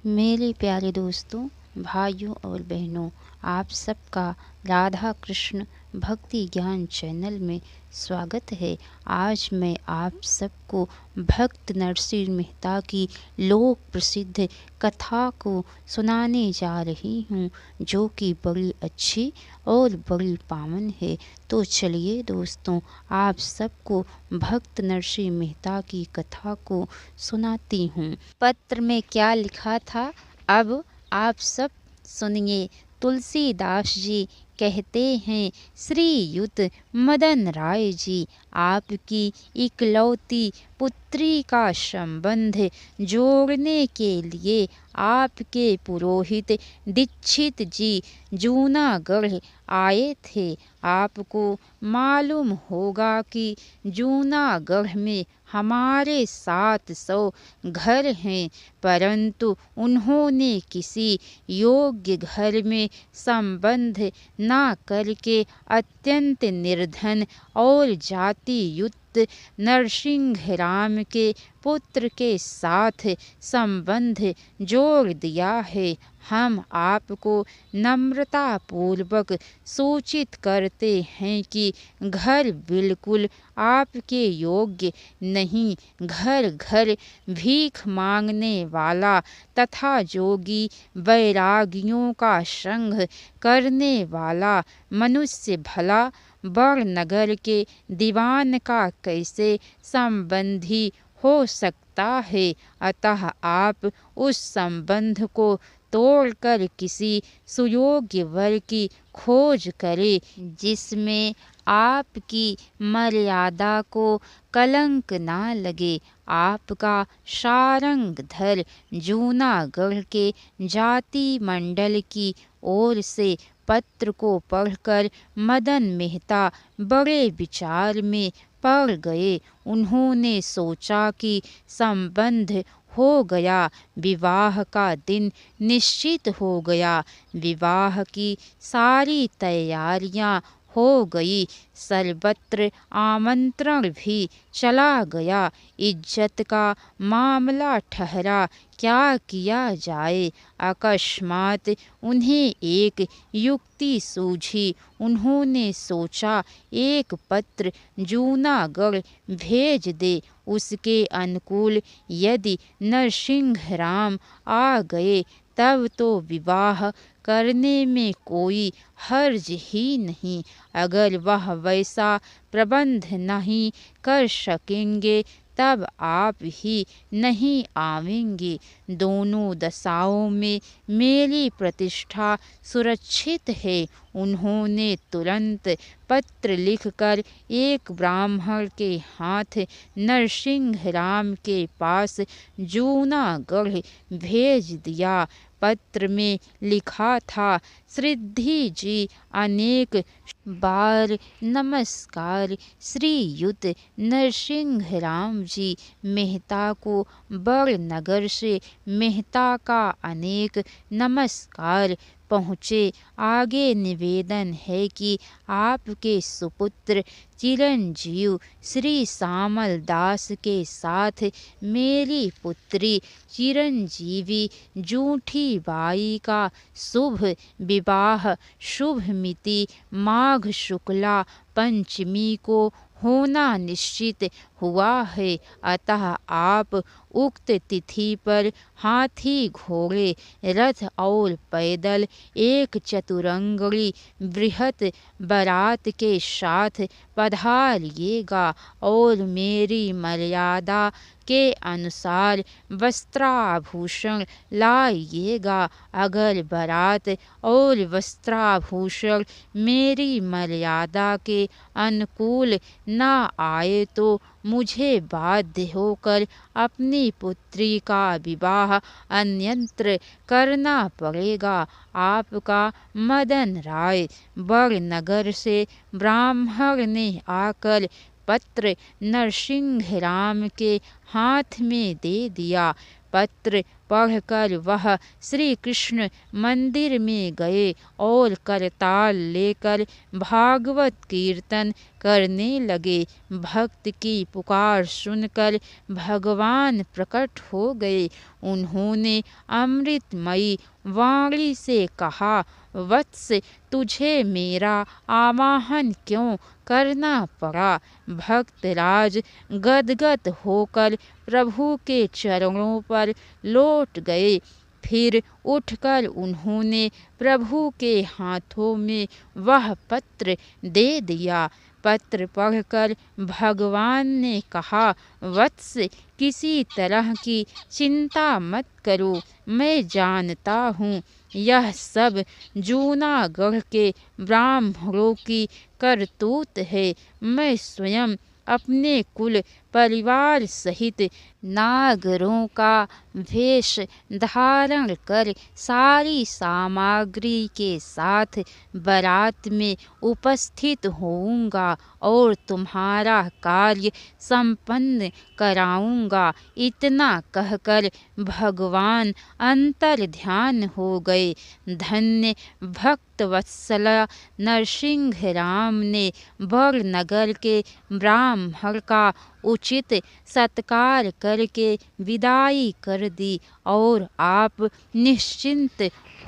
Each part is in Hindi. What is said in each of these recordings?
मेरे प्यारे दोस्तों, भाइयों और बहनों, आप सबका राधा कृष्ण भक्ति ज्ञान चैनल में स्वागत है। आज मैं आप सबको भक्त नरसिंह मेहता की लोक प्रसिद्ध कथा को सुनाने जा रही हूँ, जो कि बड़ी अच्छी और बड़ी पावन है। तो चलिए दोस्तों, आप सबको भक्त नरसिंह मेहता की कथा को सुनाती हूँ। पत्र में क्या लिखा था, अब आप सब सुनिए। तुलसीदास जी कहते हैं, श्रीयुत मदन राय जी, आपकी इकलौती पुत्री का संबंध जोड़ने के लिए आपके पुरोहित दीक्षित जी जूनागढ़ आए थे। आपको मालूम होगा कि जूनागढ़ में हमारे 700 घर हैं, परंतु उन्होंने किसी योग्य घर में संबंध ना करके अत्यंत निर्धन और जातियुक्त नरसिंह राम के पुत्र के साथ संबंध जोड़ दिया है। हम आपको नम्रता पूर्वक सूचित करते हैं कि घर बिल्कुल आपके योग्य नहीं। घर घर भीख मांगने वाला तथा जोगी बैरागियों का संग करने वाला मनुष्य भला बड़नगर के दीवान का कैसे संबंधी हो सकता है। अतः आप उस संबंध को तोड़कर किसी सुयोग्य वर की खोज करें, जिसमें आपकी मर्यादा को कलंक ना लगे। आपका सारंगधर जूनागढ़ के जाति मंडल की ओर से पत्र को पढ़कर मदन मेहता बड़े विचार में पड़ गए। उन्होंने सोचा कि संबंध हो गया, विवाह का दिन निश्चित हो गया। विवाह की सारी तैयारियां हो गई, सर्वत्र आमंत्रण भी चला गया। इज्जत का मामला ठहरा, क्या किया जाए। अकस्मात उन्हें एक युक्ति सूझी। उन्होंने सोचा, एक पत्र जूनागढ़ भेज दे। उसके अनुकूल यदि नरसिंह राम आ गए तब तो विवाह करने में कोई हर्ज ही नहीं। अगर वह वैसा प्रबंध नहीं कर सकेंगे तब आप ही नहीं आवेंगे। दोनों दशाओं में मेरी प्रतिष्ठा सुरक्षित है। उन्होंने तुरंत पत्र लिखकर एक ब्राह्मण के हाथ नरसिंह राम के पास जूनागढ़ भेज दिया। पत्र में लिखा था, सिद्धि जी अनेक बार नमस्कार। श्रीयुत नरसिंह राम जी मेहता को बड़नगर से मेहता का अनेक नमस्कार पहुँचे। आगे निवेदन है कि आपके सुपुत्र चिरंजीव श्री श्यामल दास के साथ मेरी पुत्री चिरंजीवी जूठी बाई का शुभ विवाह शुभ मिति माघ शुक्ला पंचमी को होना निश्चित हुआ है। अतः आप उक्त तिथि पर हाथी घोड़े रथ और पैदल एक चतुरंगड़ी बृहत बारात के साथ पधारिएगा और मेरी मर्यादा के अनुसार वस्त्राभूषण लाइएगा। अगर बारात और वस्त्राभूषण मेरी मर्यादा के अनुकूल न आए तो मुझे बाध्य होकर अपनी पुत्री का विवाह अन्यत्र करना पड़ेगा। आपका मदन राय। बड़नगर से ब्राह्मण ने आकर पत्र नरसिंह राम के हाथ में दे दिया। पत्र पढ़कर वह श्री कृष्ण मंदिर में गए और करताल लेकर भागवत कीर्तन करने लगे। भक्त की पुकार सुनकर भगवान प्रकट हो गए। उन्होंने अमृतमयी वाणी से कहा, वत्स, तुझे मेरा आवाहन क्यों करना पड़ा? भक्तराज गदगद होकर प्रभु के चरणों पर लौट गए। फिर उठकर उन्होंने प्रभु के हाथों में वह पत्र दे दिया। पत्र पढ़कर भगवान ने कहा, वत्स, किसी तरह की चिंता मत करो। मैं जानता हूँ यह सब जूनागढ़ के ब्राह्मणों की करतूत है। मैं स्वयं अपने कुल परिवार सहित नागरों का वेश धारण कर सारी सामग्री के साथ बारात में उपस्थित होऊंगा और तुम्हारा कार्य संपन्न कराऊंगा। इतना कहकर भगवान अंतर ध्यान हो गए। धन्य भक्त वत्सला नरसिंह राम ने बड़नगर के ब्राह्मण का उचित सत्कार करके विदाई कर दी और आप निश्चिंत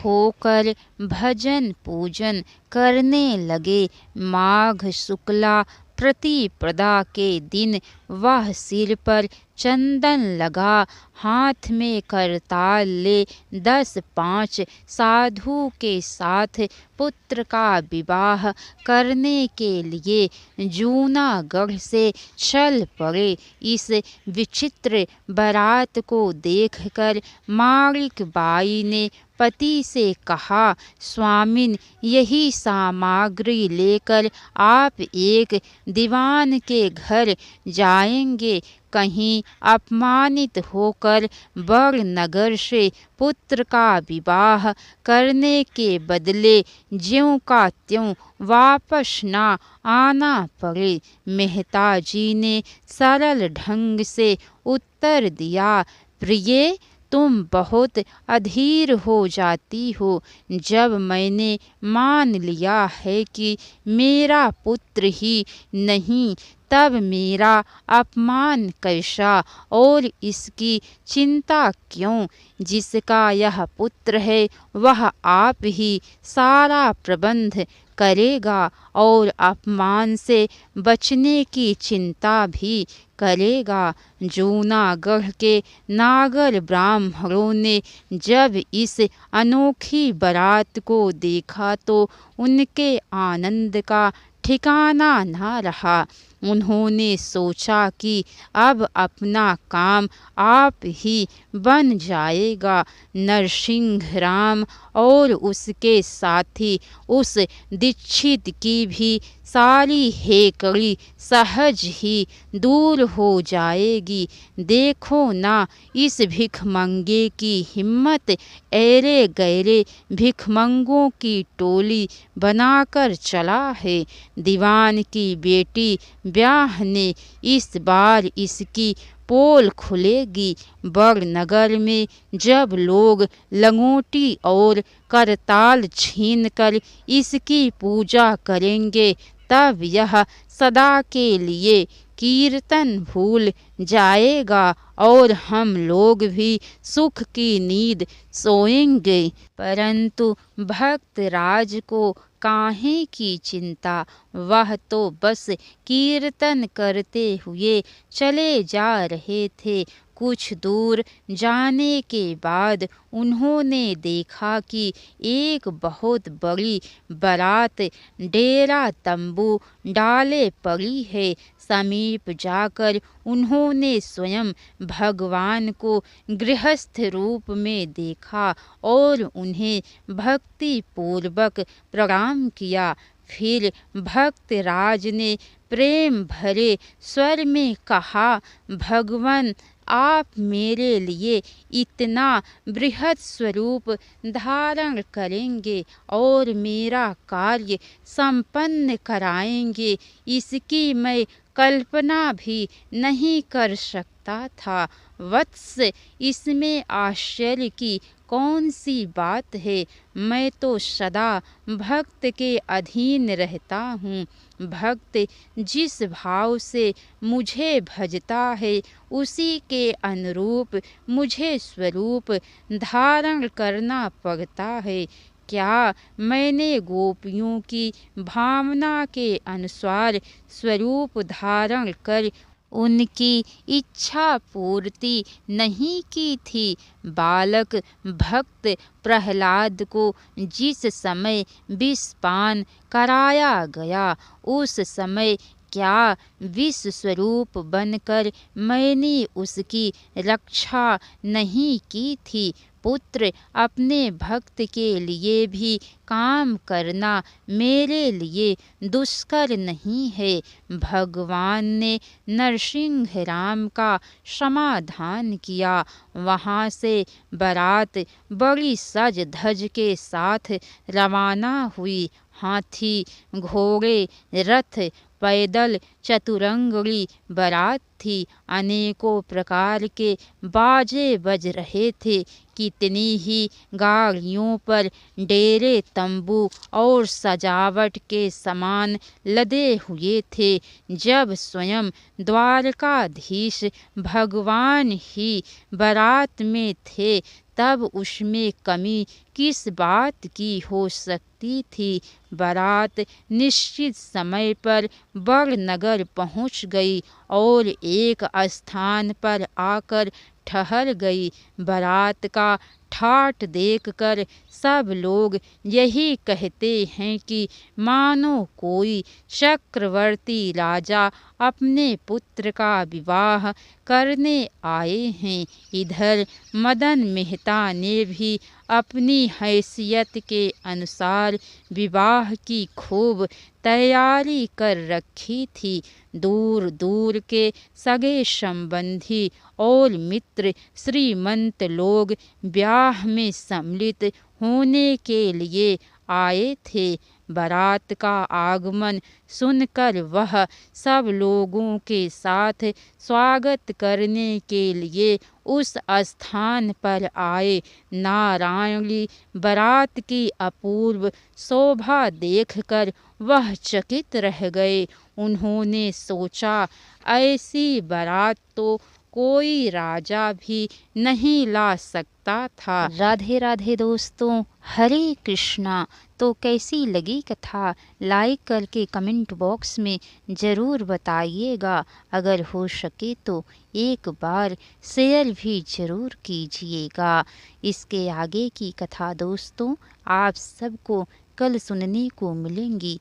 होकर भजन पूजन करने लगे। माघ शुक्ला प्रतिपदा के दिन वह सिर पर चंदन लगा, हाथ में करताल ले 10-5 साधु के साथ पुत्र का विवाह करने के लिए जूनागढ़ से चल पड़े। इस विचित्र बारात को देखकर माणिक बाई ने पति से कहा, स्वामिन, यही सामग्री लेकर आप एक दीवान के घर जाएंगे। कहीं अपमानित होकर बड़नगर से पुत्र का विवाह करने के बदले ज्यों का त्यों वापस ना आना पड़े। मेहता जी ने सरल ढंग से उत्तर दिया, प्रिय, तुम बहुत अधीर हो जाती हो। जब मैंने मान लिया है कि मेरा पुत्र ही नहीं, तब मेरा अपमान कैसा और इसकी चिंता क्यों? जिसका यह पुत्र है वह आप ही सारा प्रबंध करेगा और अपमान से बचने की चिंता भी करेगा। जूनागढ़ के नागर ब्राह्मणों ने जब इस अनोखी बारात को देखा तो उनके आनंद का ठिकाना न रहा। उन्होंने सोचा कि अब अपना काम आप ही बन जाएगा। नरसिंह राम और उसके साथी उस दीक्षित की भी सारी हेकड़ी सहज ही दूर हो जाएगी। देखो ना, इस भिखमंगे की हिम्मत ऐरे गैरे भिखमंगों की टोली बनाकर चला है। दीवान की बेटी ब्याह ने इस बार इसकी पोल खुलेगी। बड़नगर में जब लोग लंगोटी और करताल छीनकर इसकी पूजा करेंगे, तब यह सदा के लिए कीर्तन भूल जाएगा और हम लोग भी सुख की नींद सोएंगे। परंतु भक्त राज को काहे की चिंता? वह तो बस कीर्तन करते हुए चले जा रहे थे। कुछ दूर जाने के बाद उन्होंने देखा कि एक बहुत बड़ी बारात डेरा तंबू डाले पड़ी है। समीप जाकर उन्होंने स्वयं भगवान को गृहस्थ रूप में देखा और उन्हें भक्ति पूर्वक प्रणाम किया। फिर भक्त राज ने प्रेम भरे स्वर में कहा, भगवान, आप मेरे लिए इतना बृहद स्वरूप धारण करेंगे और मेरा कार्य संपन्न कराएंगे, इसकी मैं कल्पना भी नहीं कर सकता था। वत्स, इसमें आश्चर्य की कौन सी बात है। मैं तो सदा भक्त के अधीन रहता हूँ। भक्त जिस भाव से मुझे भजता है उसी के अनुरूप मुझे स्वरूप धारण करना पड़ता है। क्या मैंने गोपियों की भावना के अनुसार स्वरूप धारण कर उनकी इच्छा पूर्ति नहीं की थी। बालक भक्त प्रहलाद को जिस समय विषपान कराया गया उस समय क्या विष स्वरूप बनकर मैंने उसकी रक्षा नहीं की थी। पुत्र, अपने भक्त के लिए भी काम करना मेरे लिए दुष्कर नहीं है। भगवान ने नरसिंह राम का समाधान किया। वहाँ से बारात बड़ी सज धज के साथ रवाना हुई। हाथी, घोड़े, रथ, पैदल चतुरंगली बारात थी। अनेकों प्रकार के बाजे बज रहे थे। कितनी ही गाड़ियों पर डेरे, तंबू और सजावट के सामान लदे हुए थे। जब स्वयं द्वारकाधीश भगवान ही बारात में थे तब उसमें कमी किस बात की हो सकती थी। बारात निश्चित समय पर बड़नगर पहुंच गई और एक स्थान पर आकर ठहर गई। बारात का ठाट देखकर सब लोग यही कहते हैं कि मानो कोई चक्रवर्ती राजा अपने पुत्र का विवाह करने आए हैं। इधर मदन मेहता ने भी अपनी हैसियत के अनुसार विवाह की खूब तैयारी कर रखी थी। दूर दूर के सगे संबंधी और मित्र श्रीमंत लोग ब्याह में सम्मिलित होने के लिए आए थे। बारात का आगमन सुनकर वह सब लोगों के साथ स्वागत करने के लिए उस स्थान पर आए। नारायणी बारात की अपूर्व शोभा देखकर वह चकित रह गए। उन्होंने सोचा, ऐसी बारात तो कोई राजा भी नहीं ला सकता था। राधे राधे दोस्तों, हरे कृष्णा। तो कैसी लगी कथा लाइक करके कमेंट बॉक्स में ज़रूर बताइएगा। अगर हो सके तो एक बार शेयर भी ज़रूर कीजिएगा। इसके आगे की कथा दोस्तों आप सबको कल सुनने को मिलेंगी।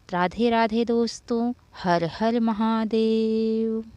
राधे राधे दोस्तों, हर हर महादेव।